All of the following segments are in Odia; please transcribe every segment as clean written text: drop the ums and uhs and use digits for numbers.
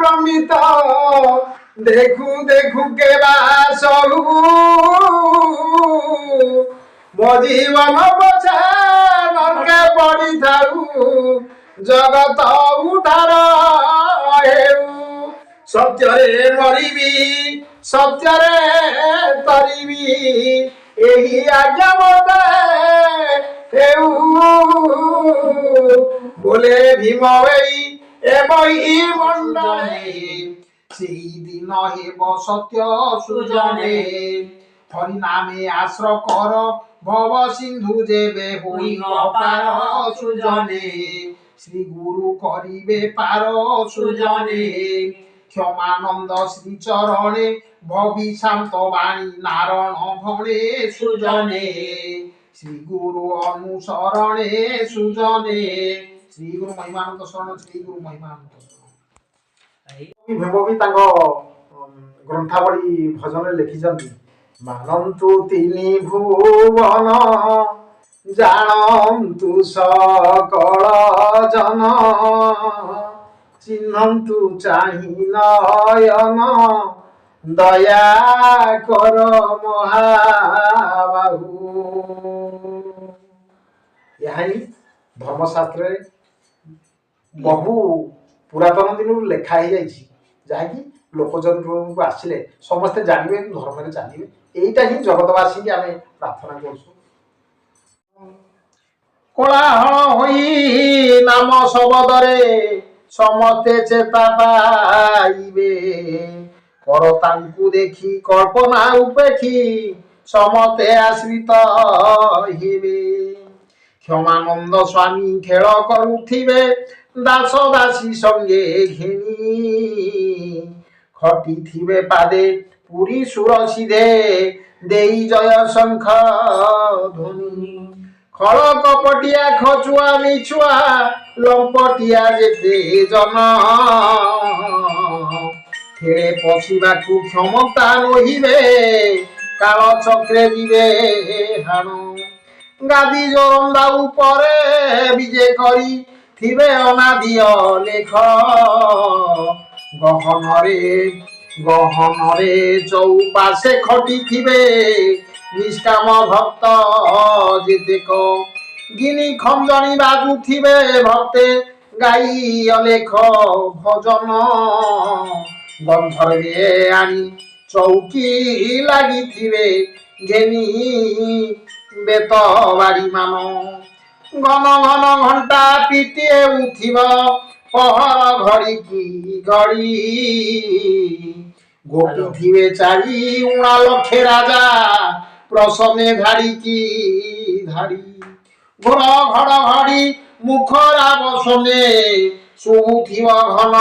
प्रमित देखु देखु के बासहु मो जीवन पछे नरके पड़ी थारू जगत उधार हेउ सत्य रे मरिबी सत्य रे तरिबी एही आज्ञा मते हेउ बोले भीम वेई एबई मंडले সেই দিন হেব সত্য সুজনে হরি নামে আশ্র কর ভব সিন্ধু যেবে হইব পার সুজনে শ্রী গুরু করিবে পার সুজনে ক্ষমানন্দ শ্রী চরণে ভবি শান্ত বাণী নারণ ভণে সুজনে শ্রী গুরু অনুসরণে সুজনে শ্রী গুরু মহিমানন্দ শରଣ শ্রী গুরু মহিমানন্দ ভীমভୋଇ ତାଙ୍କ ଗ୍ରନ୍ଥାବଳୀ ଭଜନରେ ଲେଖିଛନ୍ତି ମାନନ୍ତୁ ତିନି ଭୁବନ ଜାଣନ୍ତୁ ସକଳ ଜନ ଚିହ୍ନନ୍ତୁ ଚାହିଁ ନୟନ ଦୟା କର ମହାବାହୁ। ଏହା ହିଁ ଧର୍ମଶାସ୍ତ୍ରରେ ବହୁ ପୁରାତନ ଦିନରୁ ଲେଖା ହେଇଯାଇଛି ଯାହାକି ଲୋକଜନକୁ ଆସିଲେ ସମସ୍ତେ ଜାଣିବେ ଧର୍ମରେ ଚାଲିବେ। ଏଇଟା ହିଁ ଜଗତବାସୀକି ଆମେ ପ୍ରାର୍ଥନା କରୁଛୁ। କୋଳାହଳ ହୋଇ ନାମ ଶବଦରେ ସମସ୍ତେ ଚେତା ପାଇବେ କର ତାଙ୍କୁ ଦେଖି କଳ୍ପନା ଉପେକ୍ଷୀ ସମସ୍ତେ ଆଶ୍ରିତ ହେବେ। ক্ষমানন্দ স্বামী খেল করুথিবে দাস দাসী সঙ্গে ঘেনি খটিথিবে পাদে পুরী সুর সিধে দেই জয় শঙ্খ ধ্বনি খল কপটিয়া খচুয়া মিছুয়া লম্পটিয়া যেতে জন খেলে পশিবাকু ক্ষমতা নহিবে কাল চক্রে দিবে হাণ গাদি জোরন্দা উপরে বিজে করি থিবে অনাদিয় লেখ গহনরে চৌপাশে খটি থিবে নিষ্কাম ভক্ত যেতেক গিনি খঞ্জনি বাজু থিবে ভক্তে গাই অলেখ ভজন গন্ধর্বে আনি চৌকি লাগিথিবে ঘেনি বেত বাড়ি মান ঘন ঘন ঘণ্টা পিটিয়ে উঠিব পহর ঘড়ি কি ঘড়ি গোপী থিবে চারি উণা লক্ষে রাজা প্রসমে ধারি কি ধারি ঘোর ঘড় ঘড়ি মুখরা বসনে শুভুথিব ঘন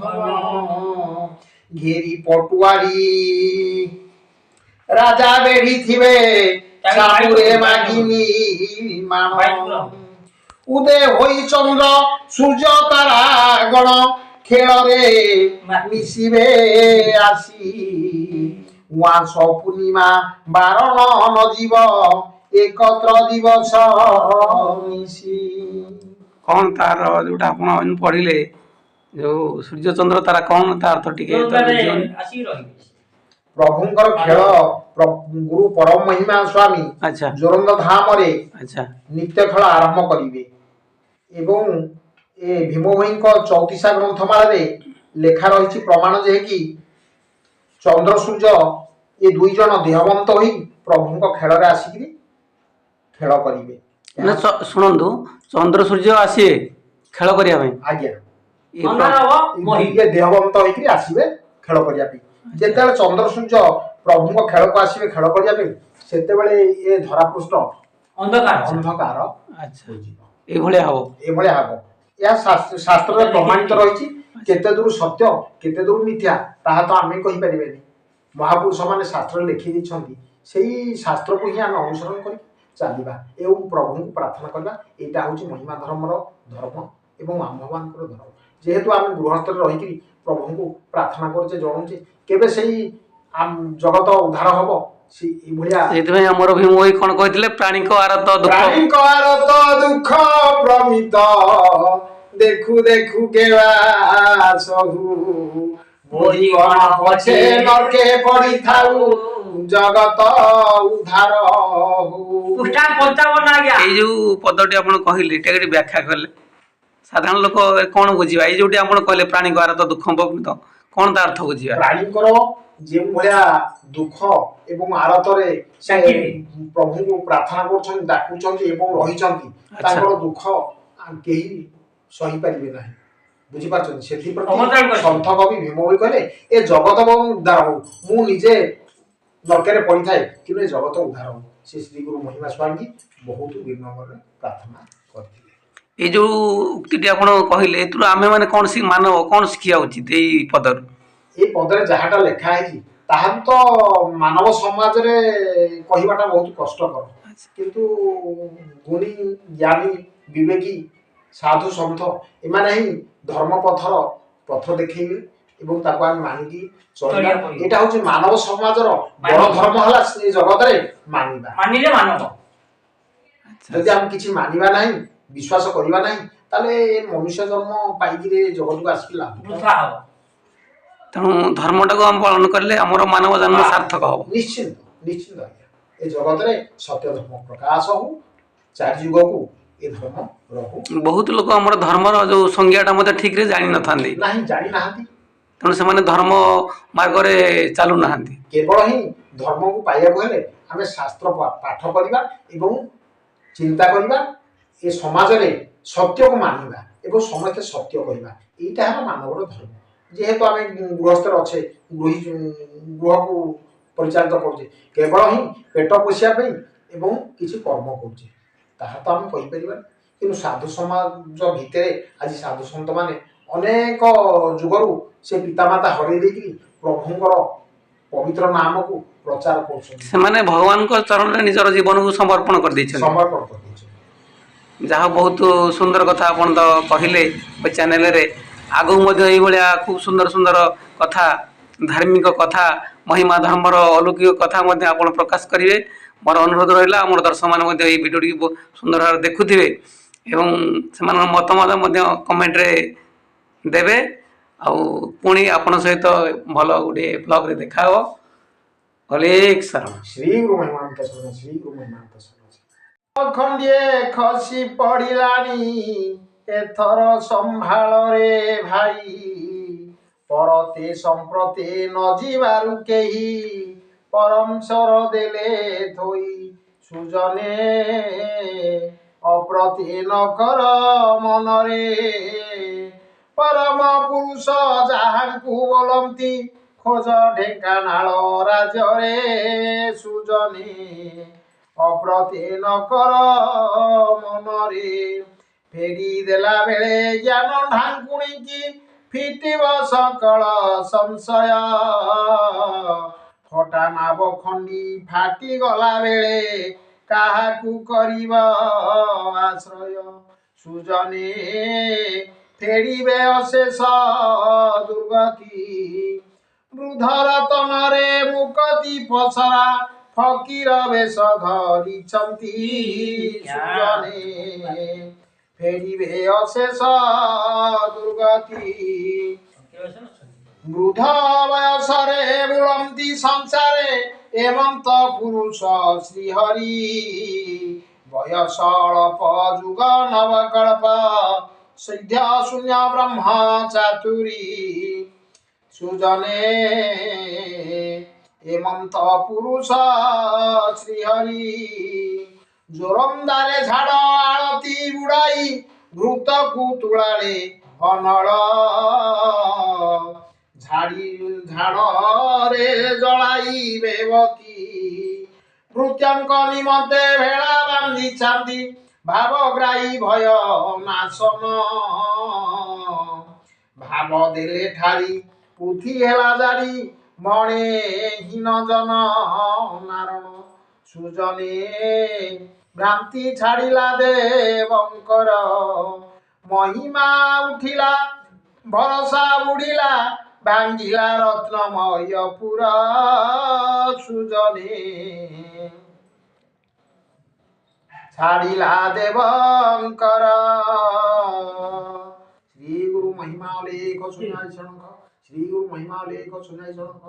ঘন ঘেরি পটুয়ারি রাজা বেড়ি থিবে সাপুরে মাগিনী মান উদে হই চন্দ্র সূর্য তারা গণ খেলরে মিশিবে আসি উয়াস পূর্ণিমা বারণ নজীব একত্র দিবস মিশি। कौन तार जोटा आपण पढ़िले जो सूर्य चंद्र तारा कौन तार अर्थ टिके प्रभुंकर खेल गुरु परम महिमा स्वामी अच्छा जोरंद धाम रे अच्छा नित्य खेल आरंभ करिवे एवं ए भीमभोई 34 ग्रंथमाला रे लेखा रही प्रमाण जे कि चंद्र सूर्य ये दुई जन देहवंत होई प्रभुंक खेल रे आसिकरी खेल करिवे शुणु चंद्र सूर्य आसी खेल करिया आज्ञा ये देहवंत होई आसीबे खेल करिया जेते चंद्र सूर्य प्रभु खेल को आसवे खेल करने ये धरापृष्ठ अंधकार शास्त्र प्रमाणित रही केते दूर सत्य केते दूर मिथ्या ताहा तो आमे कहि परिबेनी। महापुरुष माने शास्त्र लिखि दिछंती सेही शास्त्र को ही आमे अनुसरण करि चलिबा एवं प्रभु को प्रार्थना करबा। एटा होची महिमा धर्मर धर्म एवं आम भगवानकर धर्म। जेहेतु आमे गृहस्थ रही प्रभु को प्रार्थना करछे जणुचे केबे सेही जगत उद्धार हबो हमर भीमभोई कोन कहथिले प्राणी को आरत दुख प्रमित ଦେଖୁ ଦେଖୁ କେବା ସବୁ ମୋରି ଗଣ ପଛେ ନରକେ ପଡ଼ିଥାଉ ଜଗତ ଉଦ୍ଧାର ହଉ। ପୃଷ୍ଠା 55 ଆଜ୍ଞା। ଏଇ ଯୋଉ ପଦଟି ଆପଣ କହିଲେ ଏଟା ଟିକେ ବ୍ୟାଖ୍ୟା କଲେ ସାଧାରଣ ଲୋକ କଣ ବୁଝିବା? ଏଇ ଯୋଉଟି ଆପଣ କହିଲେ ପ୍ରାଣୀଙ୍କ ଆରତ ଦୁଃଖ ବପିତ କଣ ତା ଅର୍ଥ ବୁଝିବା? ପ୍ରାଣୀଙ୍କର ଯେଉଁ ଭଳିଆ ଦୁଃଖ ଏବଂ ଆରତରେ ସେ ଡାକିବେ। ପ୍ରଭୁଙ୍କୁ ପ୍ରାର୍ଥନା କରୁଛନ୍ତି ଡାକୁଛନ୍ତି ଏବଂ ରହିଛନ୍ତି ଆଚ୍ଛା। ତାଙ୍କର ଦୁଃଖ କେହି ସହିପାରିବେ ନାହିଁ। ବୁଝିପାରୁଛନ୍ତି? ସେଥିପ୍ରତି ଅବତାରଣ କରିଛନ୍ତି। ସନ୍ଥ କବି ଭୀମ ଭୋଇ କହିଲେ ଏ ଜଗତ ଉଦ୍ଧାର ହଉ। ମୁଁ ନିଜେ ନରକରେ ପଡ଼ିଥାଏ କିନ୍ତୁ ଏ ଜଗତ ଉଦ୍ଧାର ହଉ। ସେ ଶ୍ରୀ ଗୁରୁ ମହିମା ସ୍ୱାମୀ ବହୁତ ବିନମ୍ରରେ ପ୍ରାର୍ଥନା କରିଥିଲେ। ଏଇ ଯୋଉ ଉକ୍ତିଟି ଆପଣ କହିଲେ ଏଥିରୁ ଆମେ ମାନେ କଣ ମାନବ କଣ ଶିଖିବା ଉଚିତ ଏଇ ପଦରୁ? ଏଇ ପଦରେ ଯାହାଟା ଲେଖା ହେଇଛି ତାହା ତ ମାନବ ସମାଜରେ କହିବାଟା ବହୁତ କଷ୍ଟକର। କିନ୍ତୁ ଗୁଣୀ ଜ୍ଞାନୀ ବିବେକୀ ସାଧୁ ସନ୍ଥ ଏମାନେ ହିଁ ଧର୍ମ ପଥର ପଥ ଦେଖେଇବେ ଏବଂ ତାକୁ ଆମେ ମାନିକି ଚଳିବା। ଚଳିବାକୁ ପଡ଼ିବ। ଏଇଟା ହଉଛି ମାନବ ସମାଜର ବଡ଼ ଧର୍ମ ହେଲା ସେ ଜଗତରେ ମାନିବା। ମାନିଲେ ମାନବ। ଯଦି ଆମେ କିଛି ମାନିବା ନାହିଁ ବିଶ୍ୱାସ କରିବା ନାହିଁ ତାହେଲେ ମନୁଷ୍ୟ ଜନ୍ମ ପାଇକିରି ଜଗତକୁ ଆସିକି ଲାଭ କଣ? ବୃଥା ହବ। ତେଣୁ ଧର୍ମଟାକୁ ଆମେ ପାଳନ କଲେ ଆମର ମାନବ ଜନ୍ମ ସାର୍ଥକ ହବ। ନିଶ୍ଚିନ୍ତ ନିଶ୍ଚିନ୍ତ ଆଜ୍ଞା। ଏ ଜଗତରେ ସତ୍ୟ ଧର୍ମ ପ୍ରକାଶ ହଉ ଚାରି ଯୁଗକୁ ଏ ଧର୍ମ ରହୁ। ବହୁତ ଲୋକ ଆମର ଧର୍ମର ଯୋଉ ସଂଜ୍ଞାଟା ମଧ୍ୟ ଠିକରେ ଜାଣିନଥାନ୍ତି ନାହିଁ ଜାଣିନାହାନ୍ତି। ତେଣୁ ସେମାନେ ଧର୍ମ ମାର୍ଗରେ ଚାଲୁନାହାନ୍ତି। କେବଳ ହିଁ ଧର୍ମକୁ ପାଇବାକୁ ହେଲେ ଆମେ ଶାସ୍ତ୍ର ପାଠ କରିବା ଏବଂ ଚିନ୍ତା କରିବା ଏ ସମାଜରେ ସତ୍ୟକୁ ମାନିବା ଏବଂ ସମସ୍ତେ ସତ୍ୟ କହିବା। ଏଇଟା ହେଲା ମାନବର ଧର୍ମ। ଯେହେତୁ ଆମେ ଗୃହସ୍ଥରେ ଅଛେ ଗୃହକୁ ପରିଚାଳିତ କରୁଛେ କେବଳ ହିଁ ପେଟ ପୋଷିବା ପାଇଁ ଏବଂ କିଛି କର୍ମ କରୁଛେ ତାହା ତ ଆମେ କହିପାରିବାନି। କିନ୍ତୁ ସାଧୁ ସମାଜ ଭିତରେ ଆଜି ସାଧୁ ସନ୍ଥମାନେ ଅନେକ ଯୁଗରୁ ସେ ପିତାମାତା ହରେଇ ଦେଇକିରି ପ୍ରଭୁଙ୍କର ପବିତ୍ର ନାମକୁ ପ୍ରଚାର କରୁଛନ୍ତି। ସେମାନେ ଭଗବାନଙ୍କ ଚରଣରେ ନିଜର ଜୀବନକୁ ସମର୍ପଣ କରିଦେଇଛନ୍ତି। ସମର୍ପଣ କରିଦେଇଛନ୍ତି। ଯାହା ବହୁତ ସୁନ୍ଦର କଥା ଆପଣ ତ କହିଲେ ଏ ଚ୍ୟାନେଲରେ ଆଗକୁ ମଧ୍ୟ ଏଇଭଳିଆ ଖୁବ ସୁନ୍ଦର ସୁନ୍ଦର କଥା ଧାର୍ମିକ କଥା ମହିମା ଧର୍ମର ଅଲୌକିକ କଥା ମଧ୍ୟ ଆପଣ ପ୍ରକାଶ କରିବେ। ମୋର ଅନୁରୋଧ ରହିଲା ଆମର ଦର୍ଶକମାନେ ମଧ୍ୟ ଏଇ ଭିଡ଼ିଓଟିକୁ ସୁନ୍ଦର ଭାବରେ ଦେଖୁଥିବେ ଏବଂ ସେମାନଙ୍କ ମତାମତ ମଧ୍ୟ କମେଣ୍ଟରେ ଦେବେ। ଆଉ ପୁଣି ଆପଣଙ୍କ ସହିତ ଭଲ ଗୋଟିଏ ବ୍ଲଗରେ ଦେଖା ହେବ। ଅଲେଖ ଶରଣ। ଶ୍ରୀ ଗୁରୁ ମହିମାନ୍ତ ଶରଣ ଶ୍ରୀ ଗୁରୁ ମହିମାନ୍ତ ଶରଣ। ଖଣ୍ଡିଏ ଖସି ପଡ଼ିଲାଣି ଏଥର ସମ୍ଭାଳରେ ଭାଇ ପରତେ ସମ୍ପ୍ରତେ ନ ଯିବାରୁ କେହି ପରମଶର ଦେଲେ ଥୋଇ ସୁଜନେ ଅପ୍ରତି ନ କର ମନରେ ପରମ ପୁରୁଷ ଯାହାଙ୍କୁ ବୋଲନ୍ତି ଖୋଜ ଢେଙ୍କାନାଳ ରାଜ୍ୟରେ ସୁଜନେ ଅପ୍ରତି ନ କର ମନରେ ଫେରି ଦେଲା ବେଳେ ଜ୍ଞାନ ଢାଙ୍କୁଣିକି ଫିଟିବ ସକଳ ସଂଶୟ ଫଟା ନାବ ଖଣ୍ଡି ଫାଟିଗଲା ବେଳେ କାହାକୁ କରିବ ଆଶ୍ରୟ ସୁଜନେ ଫେରିବେ ଅଶେଷ ଦୁର୍ଗତି ବୃଦ୍ଧ ରତନରେ ମୁକତି ପସରା ଫକୀର ବେଶ ଧରିଛନ୍ତି ସୁଜନେ ଫେରିବେ ଅଶେଷ ଦୁର୍ଗତି ବୃଦ୍ଧ ବୟସରେ ବୁଲନ୍ତି ସଂସାରେ ଏମନ୍ତ ପୁରୁଷ ଶ୍ରୀହରି ବୟସ ଅଳପ ଯୁଗ ନବକଳ୍ପ ସିଦ୍ଧ ଶୂନ୍ୟ ବ୍ରହ୍ମ ଚାତୁରୀ ସୁଜନେ ଏମନ୍ତ ପୁରୁଷ ଶ୍ରୀହରି ଜୋରନ୍ଦାରେ ଝାଡ଼ ଆଳତି ବୁଡ଼ାଇ ଘୃତକୁ ତୁଳାଳେ ଅନଳ ଝାଡ଼ରେ ଜଳାଇବେ ବତି ମୃତ୍ୟଙ୍କ ନିମନ୍ତେ ଭେଳା ବାନ୍ଧିଛନ୍ତି ଭାବଗ୍ରାହୀ ଭୟ ନାଶନ ଭାବ ଦେଲେ ଠାରି ପୁଥି ହେଲା ଜାରି ମଣେ ହୀନ ଜନ ନାରଣ ସୁଜନେ ଭ୍ରାନ୍ତି ଛାଡ଼ିଲା ଦେବଙ୍କର ମହିମା ଉଠିଲା ଭରସା ବୁଡ଼ିଲା ଭାଙ୍ଗିଲା ରତ୍ନମୟ ପୁର ସୁଜନେ ଛାଡ଼ିଲା ଦେବଙ୍କର महिमा लेख सुनाई शणख श्री गुरु महिमा लेख सुनाई शणख।